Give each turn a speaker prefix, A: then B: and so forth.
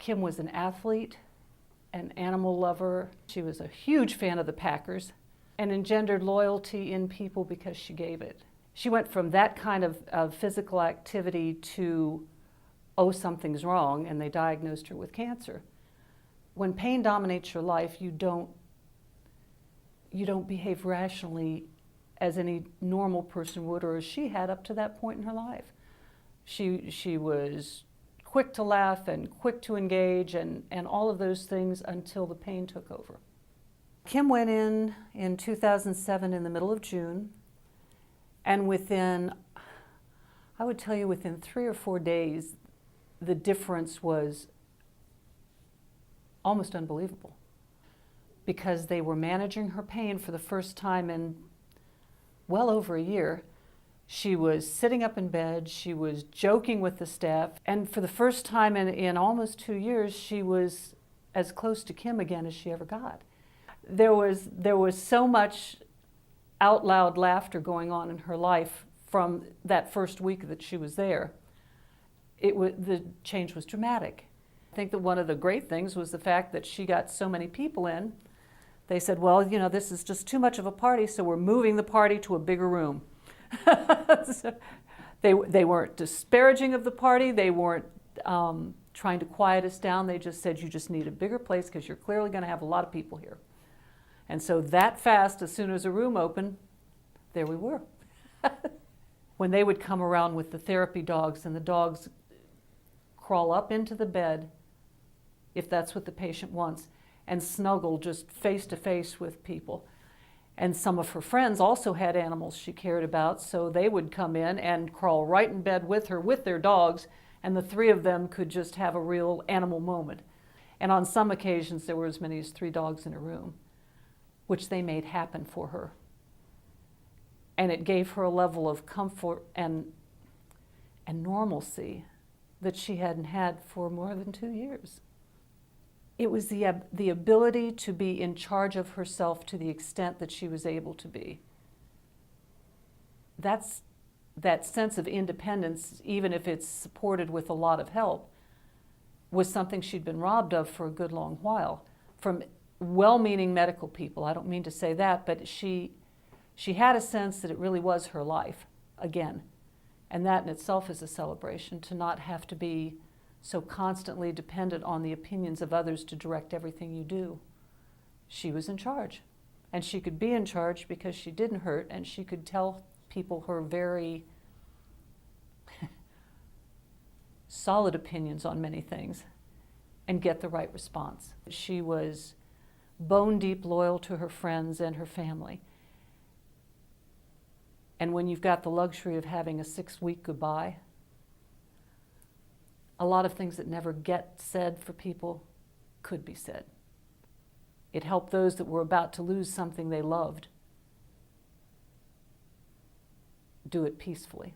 A: Kim was an athlete, an animal lover. She was a huge fan of the Packers and engendered loyalty in people because she gave it. She went from that kind of physical activity to, oh, something's wrong, and they diagnosed her with cancer. When pain dominates your life, you don't behave rationally as any normal person would, or as she had up to that point in her life. She was quick to laugh and quick to engage and all of those things until the pain took over. Kim went in 2007 in the middle of June, and within, I would tell you, within 3 or 4 days, the difference was almost unbelievable, because they were managing her pain for the first time in well over a year. She was sitting up in bed, she was joking with the staff, and for the first time in almost 2 years, she was as close to Kim again as she ever got. There was so much out loud laughter going on in her life from that first week that she was there. The change was dramatic. I think that one of the great things was the fact that she got so many people in. They said, well, you know, this is just too much of a party, so we're moving the party to a bigger room. So they weren't disparaging of the party. They weren't trying to quiet us down. They just said, you just need a bigger place because you're clearly going to have a lot of people here. And so that fast, as soon as a room opened, there we were. When they would come around with the therapy dogs, and the dogs crawl up into the bed, if that's what the patient wants, and snuggle just face to face with people. And some of her friends also had animals she cared about, so they would come in and crawl right in bed with her with their dogs, and the 3 of them could just have a real animal moment. And on some occasions there were as many as 3 dogs in a room, which they made happen for her. And it gave her a level of comfort and normalcy that she hadn't had for more than 2 years. It was the ability to be in charge of herself to the extent that she was able to be. That sense of independence, even if it's supported with a lot of help, was something she'd been robbed of for a good long while from well-meaning medical people. I don't mean to say that, but she had a sense that it really was her life again. And that in itself is a celebration, to not have to be so constantly dependent on the opinions of others to direct everything you do. She was in charge, and she could be in charge because she didn't hurt, and she could tell people her very solid opinions on many things and get the right response. She was bone deep loyal to her friends and her family. And when you've got the luxury of having a 6-week goodbye, a lot of things that never get said for people could be said. It helped those that were about to lose something they loved do it peacefully.